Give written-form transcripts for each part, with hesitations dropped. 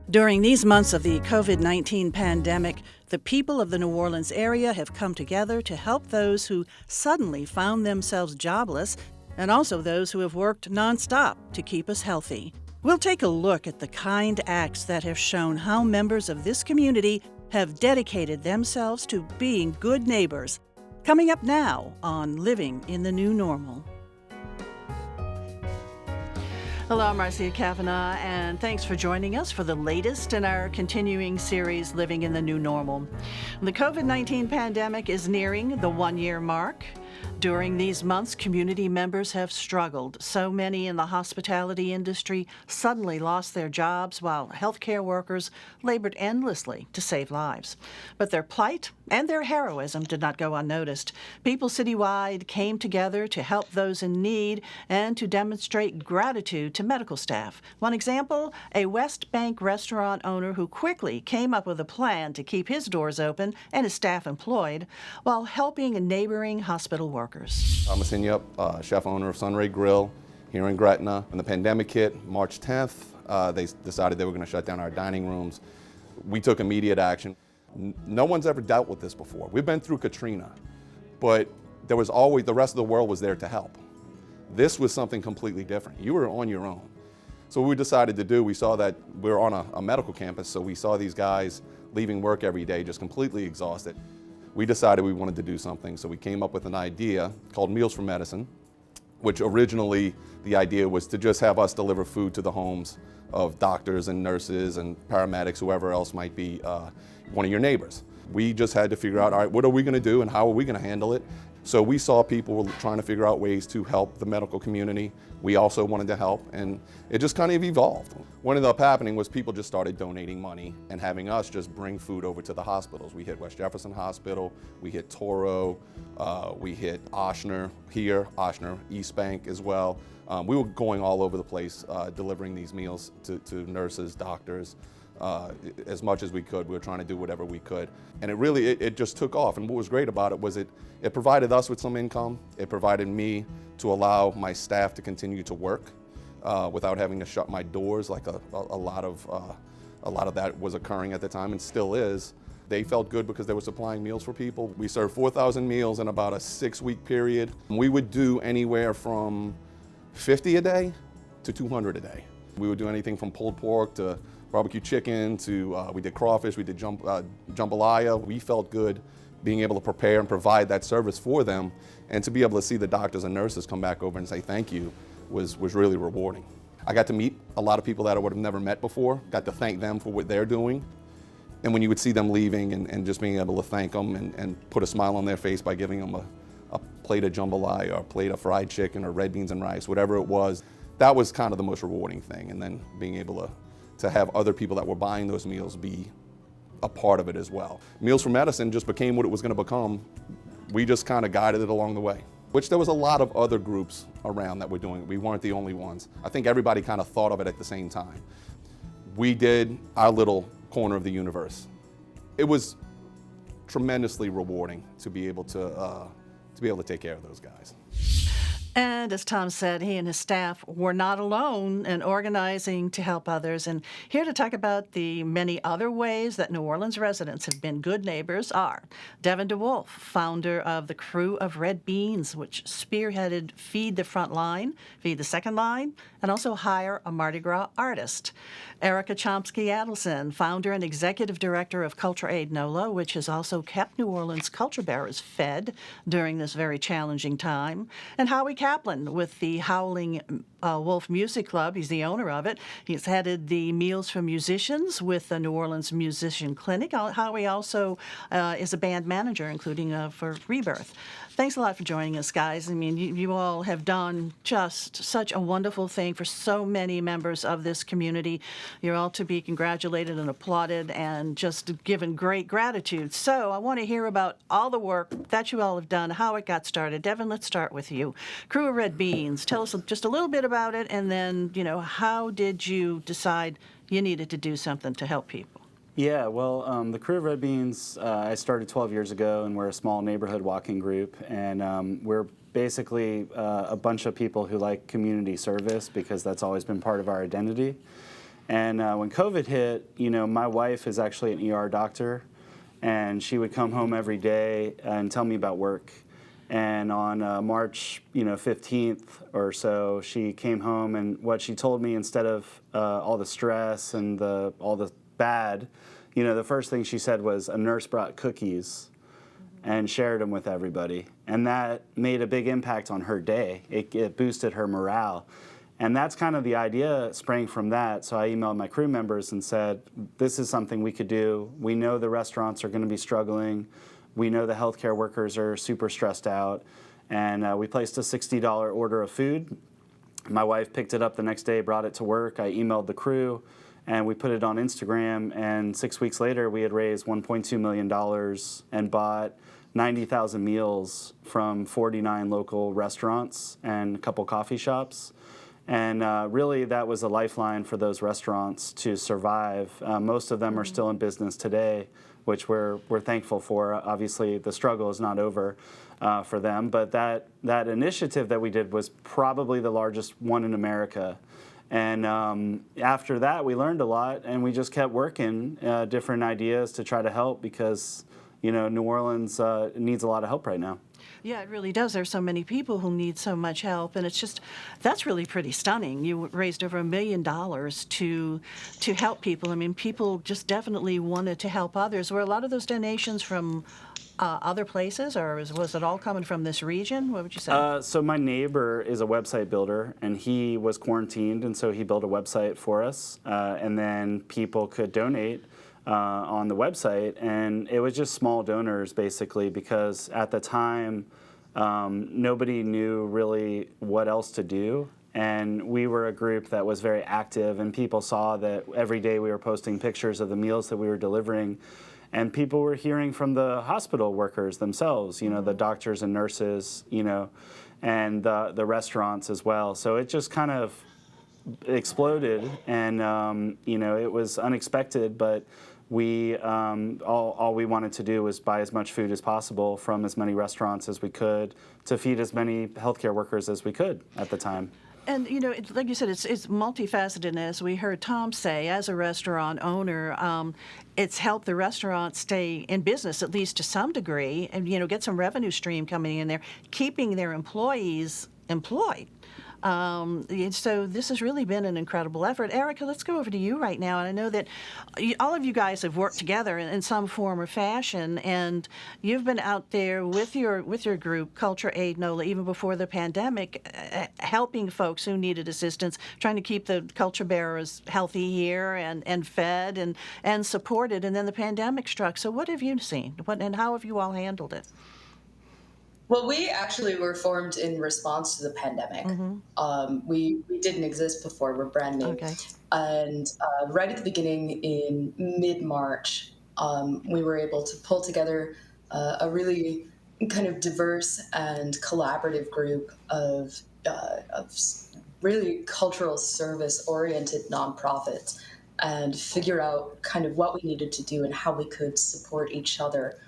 During these months of the COVID-19 pandemic, the people of the New Orleans area have come together to help those who suddenly found themselves jobless and also those who have worked nonstop to keep us healthy. We'll take a look at the kind acts that have shown how members of this community have dedicated themselves to being good neighbors. Coming up now on Living in the New Normal. Hello, I'm Marcia Kavanaugh, and thanks for joining us for the latest in our continuing series, Living in the New Normal. The COVID-19 pandemic is nearing the one-year mark. During these months, community members have struggled. So many in the hospitality industry suddenly lost their jobs while healthcare workers labored endlessly to save lives. But their plight and their heroism did not go unnoticed. People citywide came together to help those in need and to demonstrate gratitude to medical staff. One example, a West Bank restaurant owner who quickly came up with a plan to keep his doors open and his staff employed while helping neighboring hospital workers. Tom Hinyup, chef owner of Sunray Grill here in Gretna. When the pandemic hit, March 10th, they decided they were going to shut down our dining rooms. We took immediate action. No one's ever dealt with this before. We've been through Katrina, but there was always, the rest of the world was there to help. This was something completely different. You were on your own. So what we decided to do, we saw that we were on a medical campus, so we saw these guys leaving work every day just completely exhausted. We decided we wanted to do something, so we came up with an idea called Meals for Medicine, which originally the idea was to just have us deliver food to the homes of doctors and nurses and paramedics, whoever else might be one of your neighbors. We just had to figure out, all right, what are we going to do and how are we going to handle it? So we saw people were trying to figure out ways to help the medical community. We also wanted to help, and it just kind of evolved. What ended up happening was people just started donating money and having us just bring food over to the hospitals. We hit West Jefferson Hospital, we hit Toro, we hit Ochsner here, Ochsner, East Bank as well. We were going all over the place delivering these meals to nurses, doctors, as much as we could. We were trying to do whatever we could. And it just took off. And what was great about it was it provided us with some income. It provided me to allow my staff to continue to work without having to shut my doors like a lot of that was occurring at the time and still is. They felt good because they were supplying meals for people. We served 4,000 meals in about a 6-week period. We would do anywhere from 50 a day to 200 a day. We would do anything from pulled pork to barbecue chicken to, we did crawfish, we did jambalaya. We felt good being able to prepare and provide that service for them, and to be able to see the doctors and nurses come back over and say thank you was really rewarding. I got to meet a lot of people that I would have never met before, got to thank them for what they're doing. And when you would see them leaving and just being able to thank them and put a smile on their face by giving them a plate of jambalaya or a plate of fried chicken or red beans and rice, whatever it was, that was kind of the most rewarding thing. And then being able to have other people that were buying those meals be a part of it as well. Meals for Medicine just became what it was going to become. We just kind of guided it along the way, which there was a lot of other groups around that were doing it. We weren't the only ones. I think everybody kind of thought of it at the same time. We did our little corner of the universe. It was tremendously rewarding to be able to take care of those guys. And as Tom said, he and his staff were not alone in organizing to help others. And here to talk about the many other ways that New Orleans residents have been good neighbors are Devin DeWulf, founder of the Krewe of Red Beans, which spearheaded Feed the Front Line, Feed the Second Line, and also Hire a Mardi Gras Artist. Erica Chomsky-Adelson, founder and executive director of Culture Aid NOLA, which has also kept New Orleans culture bearers fed during this very challenging time. And Howie Kaplan with the Howlin Wolf Music Club. He's the owner of it. He's headed the Meals for Musicians with the New Orleans Musician Clinic. Howie also is a band manager, including for Rebirth. Thanks a lot for joining us, guys. I mean, you all have done just such a wonderful thing for so many members of this community. You're all to be congratulated and applauded and just given great gratitude. So I want to hear about all the work that you all have done, how it got started. Devin, let's start with you. Krewe of Red Beans, tell us just a little bit about it, and then, how did you decide you needed to do something to help people? Yeah, well, the Krewe of Red Beans, I started 12 years ago, and we're a small neighborhood walking group, and we're basically a bunch of people who like community service because that's always been part of our identity. And when COVID hit, my wife is actually an ER doctor, and she would come home every day and tell me about work. And on March 15th or so, she came home, and what she told me, instead of all the stress and all the bad, the first thing she said was a nurse brought cookies and shared them with everybody. And that made a big impact on her day. It boosted her morale. And that's kind of the idea sprang from that. So I emailed my crew members and said, this is something we could do. We know the restaurants are going to be struggling. We know the healthcare workers are super stressed out. And we placed a $60 order of food. My wife picked it up the next day, brought it to work. I emailed the crew, and we put it on Instagram. And 6 weeks later, we had raised $1.2 million and bought 90,000 meals from 49 local restaurants and a couple coffee shops. And really, that was a lifeline for those restaurants to survive. Most of them are still in business today, which we're thankful for. Obviously, the struggle is not over for them. But that initiative that we did was probably the largest one in America. And after that, we learned a lot, and we just kept working different ideas to try to help, because New Orleans needs a lot of help right now. Yeah, it really does. There's so many people who need so much help, and that's really pretty stunning. You raised over $1 million to help people. I mean, people just definitely wanted to help others. Were a lot of those donations from other places, or was it all coming from this region? What would you say? So my neighbor is a website builder, and he was quarantined, and so he built a website for us, and then people could donate on the website, and it was just small donors, basically, because at the time, nobody knew really what else to do, and we were a group that was very active, and people saw that every day we were posting pictures of the meals that we were delivering, and people were hearing from the hospital workers themselves, the doctors and nurses, and the restaurants as well. So it just kind of exploded, and it was unexpected, but we all we wanted to do was buy as much food as possible from as many restaurants as we could to feed as many healthcare workers as we could at the time. And, like you said, it's multifaceted. And as we heard Tom say, as a restaurant owner, it's helped the restaurant stay in business, at least to some degree, and, get some revenue stream coming in there, keeping their employees employed. So this has really been an incredible effort. Erica, let's go over to you right now. And I know that all of you guys have worked together in some form or fashion, and you've been out there with your group, Culture Aid NOLA, even before the pandemic, helping folks who needed assistance, trying to keep the culture bearers healthy here and fed and supported. And then the pandemic struck. So what have you seen? And how have you all handled it? Well, we actually were formed in response to the pandemic. We didn't exist before. We're brand new. Okay. And right at the beginning in mid-March, we were able to pull together a really kind of diverse and collaborative group of really cultural service-oriented nonprofits and figure out kind of what we needed to do and how we could support each other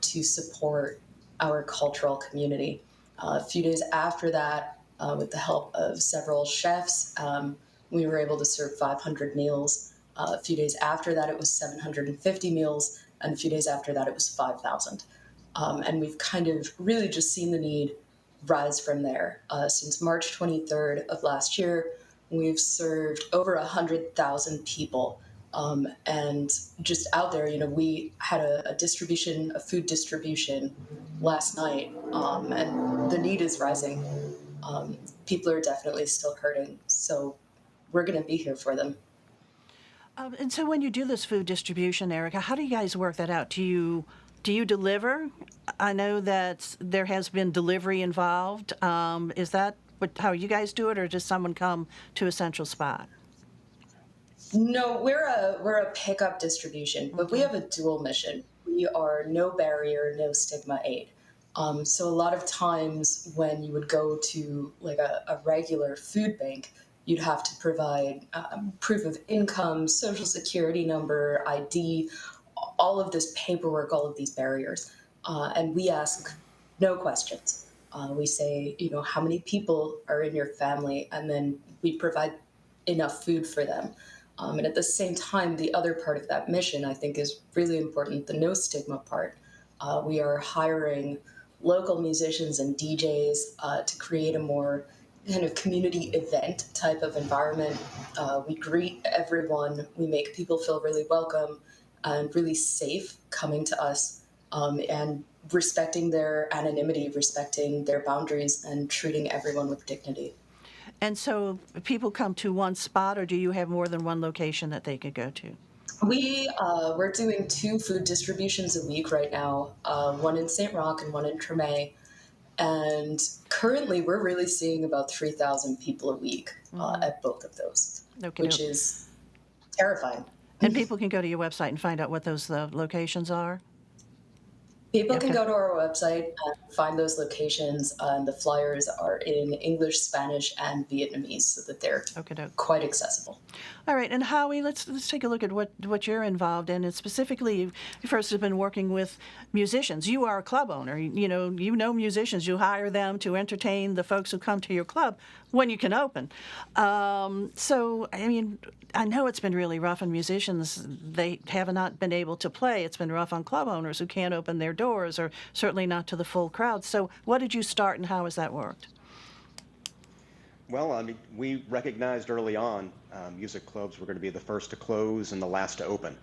to support our cultural community. A few days after that, with the help of several chefs, we were able to serve 500 meals. A few days after that, it was 750 meals, and a few days after that, it was 5,000. And we've kind of really just seen the need rise from there. Since March 23rd of last year, we've served over 100,000 people. And just out there, we had a food distribution last night, and the need is rising. People are definitely still hurting, so we're going to be here for them. And so when you do this food distribution, Erica, how do you guys work that out? Do you deliver? I know that there has been delivery involved. Is that how you guys do it, or does someone come to a central spot? No, we're a pickup distribution, but we have a dual mission. We are no barrier, no stigma aid. So a lot of times when you would go to like a regular food bank, you'd have to provide proof of income, social security number, ID, all of this paperwork, all of these barriers. And we ask no questions. We say, how many people are in your family? And then we provide enough food for them. And at the same time, the other part of that mission, I think, is really important, the no stigma part. We are hiring local musicians and DJs to create a more kind of community event type of environment. We greet everyone, we make people feel really welcome and really safe coming to us, and respecting their anonymity, respecting their boundaries, and treating everyone with dignity. And so people come to one spot, or do you have more than one location that they could go to? We're doing 2 food distributions a week right now, one in St. Roch and one in Treme. And currently, we're really seeing about 3,000 people a week at both of those, Okey which doke. is terrifying. And people can go to your website and find out what those locations are? People can Okay. go to our website and find those locations, and the flyers are in English, Spanish, and Vietnamese, so that they're Okey doke. quite accessible. All right, and Howie, let's take a look at what you're involved in, and specifically, you first have been working with musicians. You are a club owner. You know musicians. You hire them to entertain the folks who come to your club when you can open. So, I mean, I know it's been really rough on musicians. They have not been able to play. It's been rough on club owners who can't open their doors, or certainly not to the full crowd. So, what did you start, and how has that worked? Well, I mean, we recognized early on music clubs were going to be the first to close and the last to open.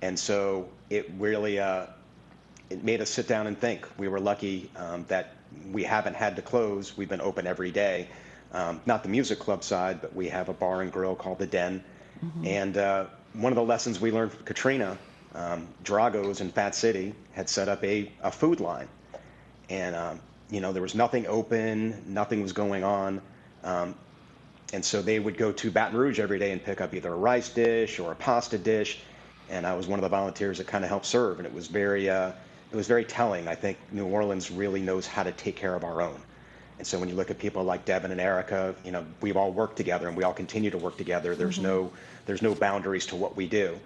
And so it really it made us sit down and think. We were lucky that we haven't had to close. We've been open every day. Not the music club side, but we have a bar and grill called The Den. And one of the lessons we learned from Katrina, Drago's in Fat City had set up a food line. And, there was nothing open, nothing was going on. And so they would go to Baton Rouge every day and pick up either a rice dish or a pasta dish. And I was one of the volunteers that kind of helped serve. And it was very telling. I think New Orleans really knows how to take care of our own. And so when you look at people like Devin and Erica, we've all worked together and we all continue to work together. There's no boundaries to what we do.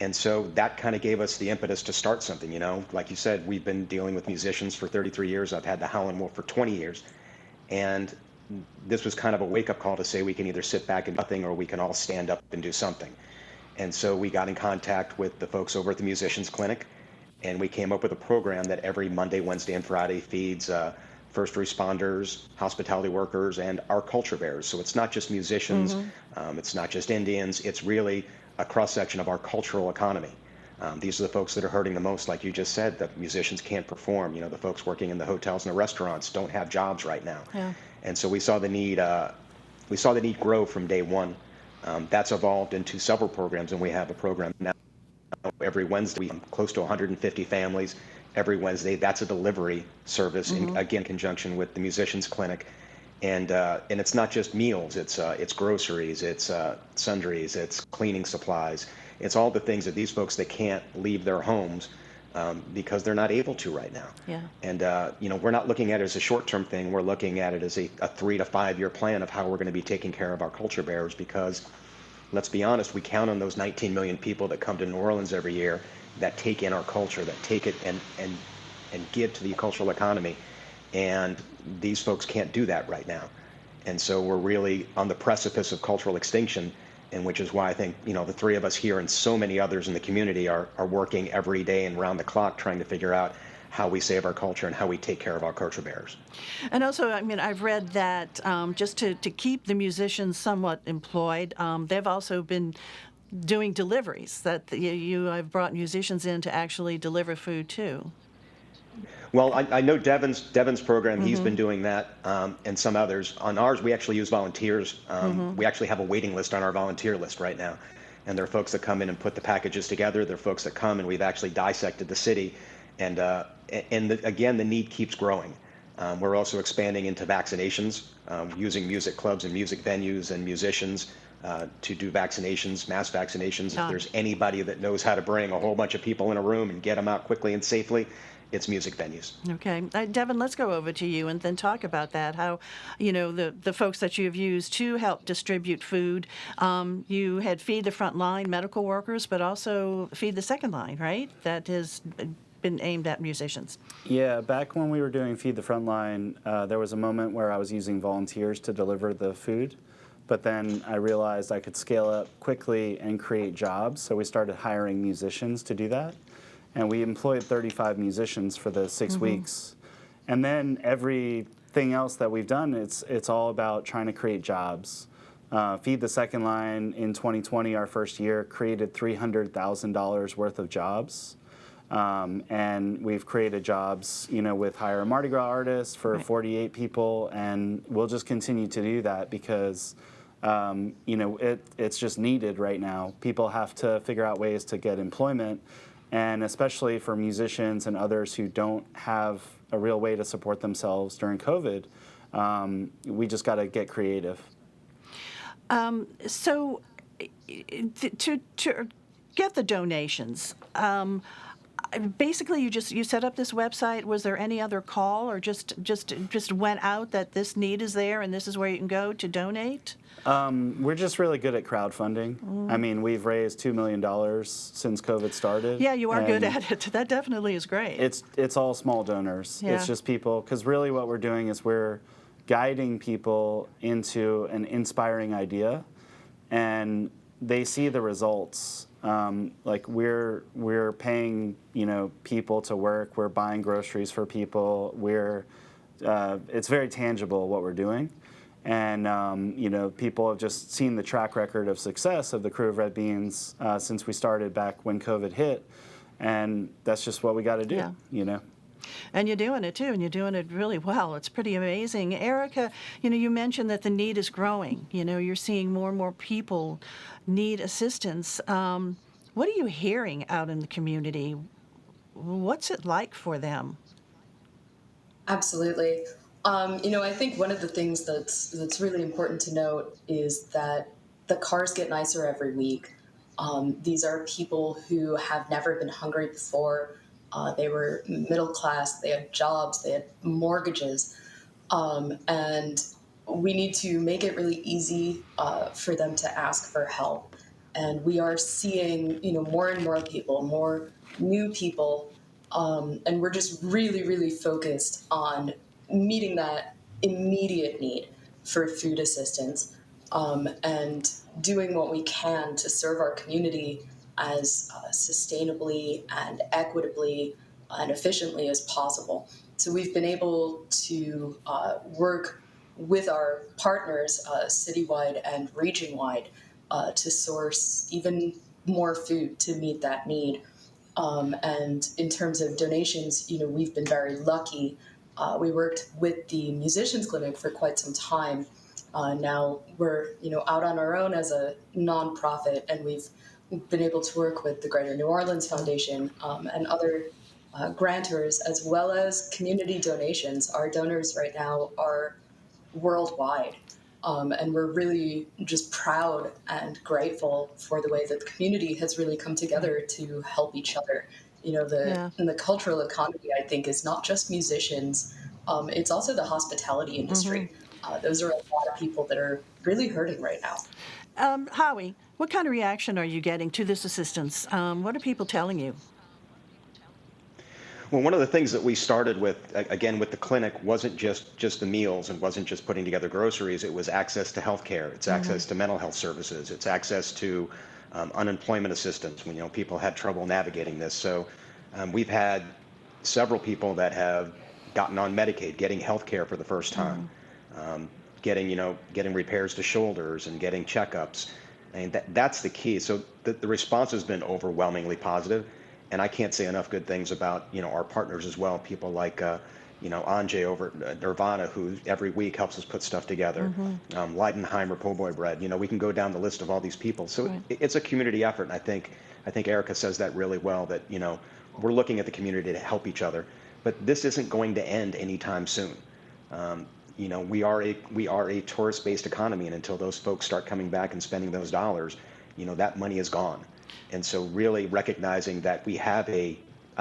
And so that kind of gave us the impetus to start something, Like you said, we've been dealing with musicians for 33 years. I've had the Howlin Wolf for 20 years. And this was kind of a wake-up call to say we can either sit back and do nothing or we can all stand up and do something. And so we got in contact with the folks over at the Musicians Clinic, and we came up with a program that every Monday, Wednesday, and Friday feeds first responders, hospitality workers, and our culture bearers. So it's not just musicians, it's not just Indians, it's really a cross-section of our cultural economy. These are the folks that are hurting the most, like you just said. The musicians can't perform. The folks working in the hotels and the restaurants don't have jobs right now. Yeah. And so we saw the need. We saw the need grow from day one. That's evolved into several programs, and we have a program now every Wednesday. Close to 150 families every Wednesday. That's a delivery service, in conjunction with the Musicians Clinic. And it's not just meals. It's groceries. It's sundries. It's cleaning supplies. It's all the things that these folks that can't leave their homes because they're not able to right now. Yeah. And we're not looking at it as a short-term thing. We're looking at it as a 3 to 5 year plan of how we're going to be taking care of our culture bearers. Because let's be honest, we count on those 19 million people that come to New Orleans every year that take in our culture, that take it and give to the cultural economy. And these folks can't do that right now. And so we're really on the precipice of cultural extinction, and which is why I think, the 3 of us here and so many others in the community are working every day and round the clock trying to figure out how we save our culture and how we take care of our culture bearers. And also, I mean, I've read that just to keep the musicians somewhat employed, they've also been doing deliveries, that you have brought musicians in to actually deliver food too. Well, I know Devin's program, he's been doing that, and some others. On ours, we actually use volunteers. We actually have a waiting list on our volunteer list right now. And there are folks that come in and put the packages together. There are folks that come, and we've actually dissected the city. And again, the need keeps growing. We're also expanding into vaccinations, using music clubs and music venues and musicians to do vaccinations, mass vaccinations. If there's anybody that knows how to bring a whole bunch of people in a room and get them out quickly and safely, it's music venues. Okay. Devin, let's go over to you and then talk about that, how, the folks that you've used to help distribute food. You had Feed the Front Line medical workers, but also Feed the Second Line, right? That has been aimed at musicians. Yeah, back when we were doing Feed the Front Line, there was a moment where I was using volunteers to deliver the food. but then I realized I could scale up quickly and create jobs, so we started hiring musicians to do that. And we employed 35 musicians for the 6 weeks. And then everything else that we've done, it's all about trying to create jobs. Feed the Second Line in 2020, our first year, created $300,000 worth of jobs. And we've created jobs, with Hire a Mardi Gras artist for 48 people, and we'll just continue to do that because, it's just needed right now. People have to figure out ways to get employment, and especially for musicians and others who don't have a real way to support themselves during COVID, we just got to get creative. So to get the donations, basically you set up this website. Was there any other call, or just went out that this need is there and this is where you can go to donate? We're just really good at crowdfunding. I mean, we've raised $2 million since COVID started. Yeah, you are good at it. That definitely is great. It's all small donors. Yeah. It's just people, because really what we're doing is we're guiding people into an inspiring idea, and they see the results. Like we're paying people to work. We're buying groceries for people. It's very tangible what we're doing, and people have just seen the track record of success of the Krewe of Red Beans since we started back when COVID hit, and that's just what we got to do. Yeah. And you're doing it too, and you're doing it really well. It's pretty amazing. Erica, you mentioned that the need is growing. You're seeing more and more people need assistance. What are you hearing out in the community? What's it like for them? Absolutely. I think one of the things that's really important to note is that the cars get nicer every week. These are people who have never been hungry before. They were middle class, they had jobs, they had mortgages, and we need to make it really easy for them to ask for help. And we are seeing, more and more people, more new people, and we're just really, really focused on meeting that immediate need for food assistance, and doing what we can to serve our community as sustainably and equitably and efficiently as possible. So we've been able to work with our partners citywide and region-wide to source even more food to meet that need. And in terms of donations, we've been very lucky. We worked with the Musicians Clinic for quite some time. Now we're, out on our own as a nonprofit, and we've been able to work with the Greater New Orleans Foundation and other grantors, as well as community donations. Our donors right now are worldwide, and we're really just proud and grateful for the way that the community has really come together to help each other. And the cultural economy, I think, is not just musicians, it's also the hospitality industry. Those are a lot of people that are really hurting right now. Howie, what kind of reaction are you getting to this assistance? What are people telling you? Well, one of the things that we started with, again, with the clinic, wasn't just the meals and wasn't just putting together groceries. It was access to health care. It's access to mental health services. It's access to unemployment assistance when people had trouble navigating this. So we've had several people that have gotten on Medicaid, getting health care for the first time, getting repairs to shoulders and getting checkups. And that's the key. So the response has been overwhelmingly positive. And I can't say enough good things about, our partners as well. People like, Anjay over at Nirvana, who every week helps us put stuff together. Leidenheimer, Po' Boy Bread. We can go down the list of all these people. So it's a community effort. And I think Erica says that really well, that, we're looking at the community to help each other. But this isn't going to end anytime soon. We are a tourist-based economy, and until those folks start coming back and spending those dollars, that money is gone. And so really recognizing that we have a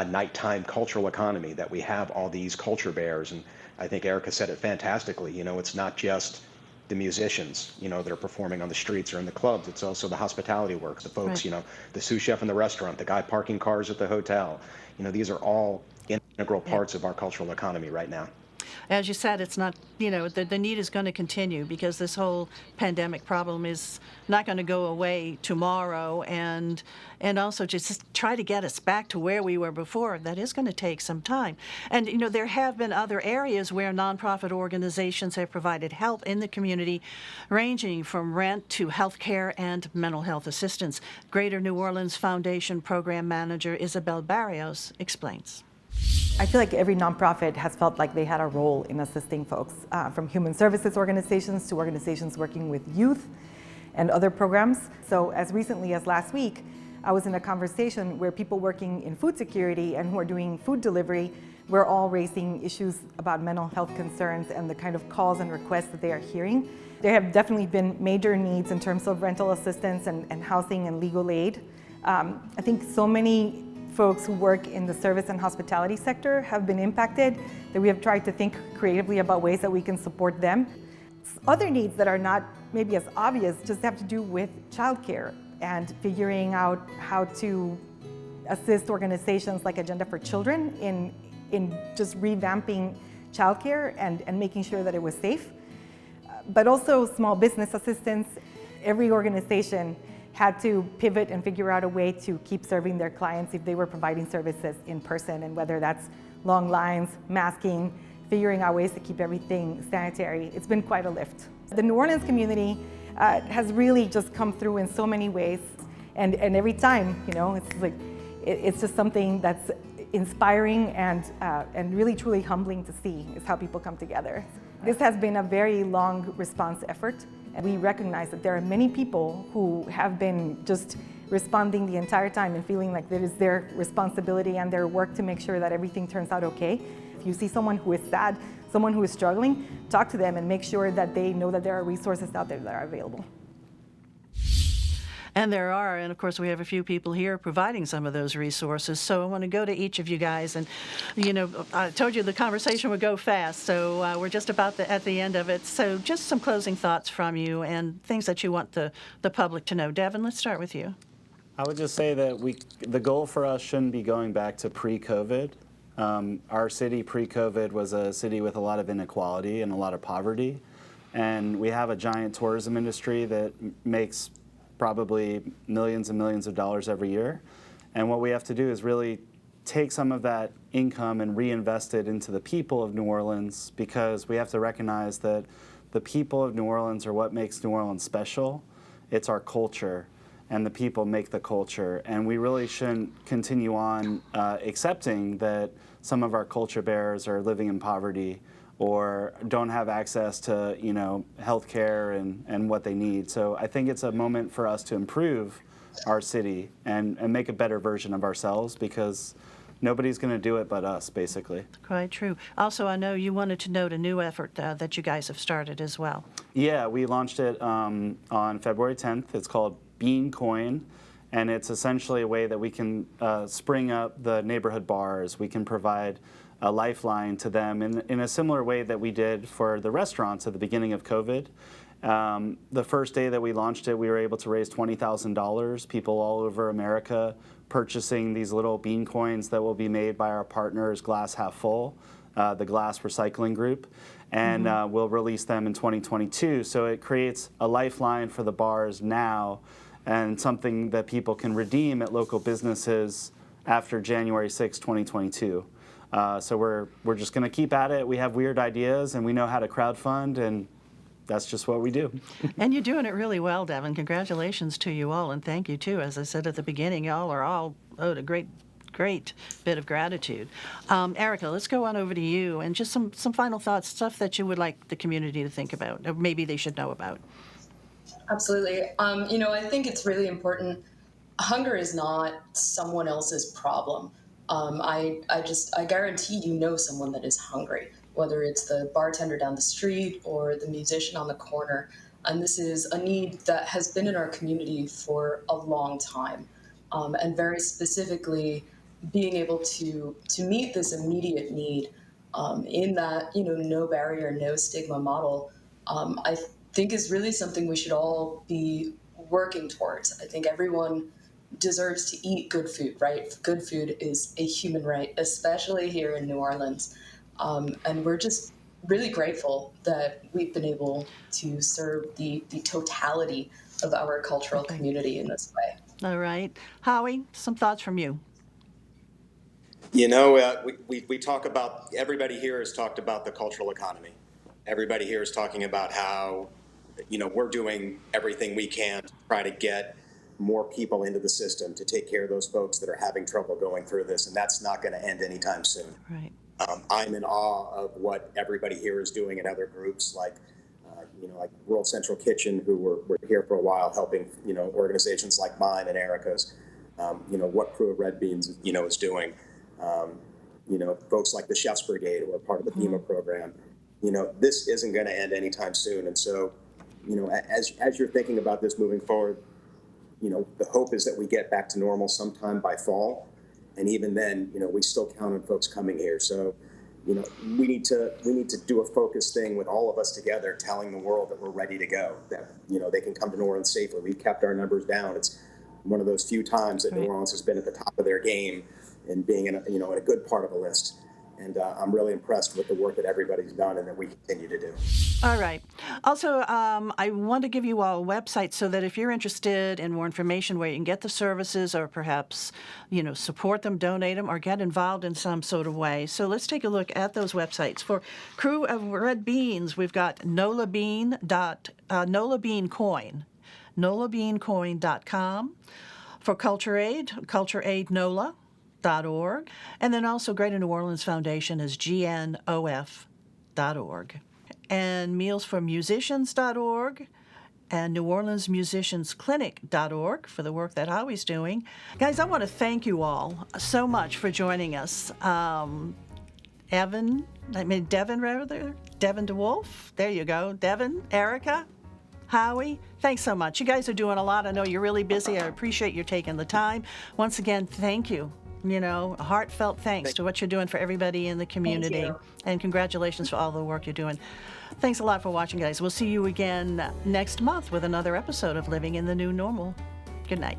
nighttime cultural economy, that we have all these culture bears. And I think Erica said it fantastically. It's not just the musicians, that are performing on the streets or in the clubs. It's also the hospitality work, the folks, Right. The sous chef in the restaurant, the guy parking cars at the hotel. These are all integral parts of our cultural economy right now. as you said, it's not, the need is going to continue because this whole pandemic problem is not going to go away tomorrow, and also just try to get us back to where we were before. That is going to take some time. And, there have been other areas where nonprofit organizations have provided help in the community, ranging from rent to health care and mental health assistance. Greater New Orleans Foundation Program Manager Isabel Barrios explains. I feel like every nonprofit has felt like they had a role in assisting folks, from human services organizations to organizations working with youth and other programs. So as recently as last week, I was in a conversation where people working in food security and who are doing food delivery were all raising issues about mental health concerns and the kind of calls and requests that they are hearing. There have definitely been major needs in terms of rental assistance and housing and legal aid. I think so many folks who work in the service and hospitality sector have been impacted that we have tried to think creatively about ways that we can support them. Other needs that are not maybe as obvious just have to do with childcare and figuring out how to assist organizations like Agenda for Children in just revamping childcare and making sure that it was safe. But also small business assistance. Every organization had to pivot and figure out a way to keep serving their clients if they were providing services in person, and whether that's long lines, masking, figuring out ways to keep everything sanitary. It's been quite a lift. The New Orleans community has really just come through in so many ways, and every time, it's just something that's inspiring and really truly humbling to see is how people come together. This has been a very long response effort. And we recognize that there are many people who have been just responding the entire time and feeling like it is their responsibility and their work to make sure that everything turns out okay. If you see someone who is sad, someone who is struggling, talk to them and make sure that they know that there are resources out there that are available. And there are, and of course we have a few people here providing some of those resources. So I want to go to each of you guys, and I told you the conversation would go fast, so we're just about at the end of it. So just some closing thoughts from you and things that you want the public to know. Devin, let's start with you. I would just say that the goal for us shouldn't be going back to pre-COVID. Our city pre-COVID was a city with a lot of inequality and a lot of poverty, and we have a giant tourism industry that makes probably millions and millions of dollars every year. And what we have to do is really take some of that income and reinvest it into the people of New Orleans, because we have to recognize that the people of New Orleans are what makes New Orleans special. It's our culture, and the people make the culture. And we really shouldn't continue on accepting that some of our culture bearers are living in poverty or don't have access to, health care and what they need. So I think it's a moment for us to improve our city and make a better version of ourselves, because nobody's going to do it but us, basically. Quite true. Also, I know you wanted to note a new effort that you guys have started as well. Yeah, we launched it on February 10th. It's called Bean Coin, and it's essentially a way that we can spring up the neighborhood bars. We can provide a lifeline to them in a similar way that we did for the restaurants at the beginning of COVID. The first day that we launched it, we were able to raise $20,000. People all over America purchasing these little bean coins that will be made by our partners, Glass Half Full, the Glass Recycling Group, and we'll release them in 2022. So it creates a lifeline for the bars now, and something that people can redeem at local businesses after January 6, 2022. So we're just going to keep at it. We have weird ideas, and we know how to crowdfund, and that's just what we do. And you're doing it really well, Devin. Congratulations to you all, and thank you, too. As I said at the beginning, y'all are all owed a great bit of gratitude. Erica, let's go on over to you, and just some final thoughts, stuff that you would like the community to think about, or maybe they should know about. Absolutely. I think it's really important. Hunger is not someone else's problem. I guarantee someone that is hungry, whether it's the bartender down the street or the musician on the corner. And this is a need that has been in our community for a long time. And very specifically, being able to meet this immediate need in that, no barrier, no stigma model, I think is really something we should all be working towards. I think everyone deserves to eat good food, right? Good food is a human right, especially here in New Orleans. And we're just really grateful that we've been able to serve the totality of our cultural community in this way. All right. Howie, some thoughts from you. You know, we talk about, everybody here has talked about the cultural economy. Everybody here is talking about how, you know, we're doing everything we can to try to get more people into the system to take care of those folks that are having trouble going through this, and that's not going to end anytime soon. Right. I'm in awe of what everybody here is doing in other groups like, you know, like World Central Kitchen, who were here for a while helping, you know, organizations like mine and Erica's, you know, what Krewe of Red Beans, you know, is doing. You know, folks like the Chef's Brigade, who are part of the FEMA program. You know, this isn't going to end anytime soon. And so, you know, as you're thinking about this moving forward, you know, the hope is that we get back to normal sometime by fall. And even then, you know, we still count on folks coming here. So, you know, we need to do a focused thing with all of us together, telling the world that we're ready to go, that, you know, they can come to New Orleans safely. We've kept our numbers down. It's one of those few times that New Orleans has been at the top of their game and being in a, you know, in a good part of the list. And I'm really impressed with the work that everybody's done and that we continue to do. All right. Also, I want to give you all a website so that if you're interested in more information where you can get the services or perhaps, you know, support them, donate them, or get involved in some sort of way. So let's take a look at those websites. For Krewe of Red Beans, we've got nolabeancoin.com. For Culture Aid, cultureaidnola.org. And then also Greater New Orleans Foundation is gnof.org. And mealsformusicians.org and NewOrleansMusiciansClinic.org for the work that Howie's doing. Guys, I want to thank you all so much for joining us. Devin DeWulf, there you go. Devin, Erica, Howie, thanks so much. You guys are doing a lot. I know you're really busy. I appreciate you taking the time. Once again, thank you. You know, a heartfelt thanks to what you're doing for everybody in the community. Thank you. And congratulations for all the work you're doing. Thanks a lot for watching, guys. We'll see you again next month with another episode of Living in the New Normal. Good night.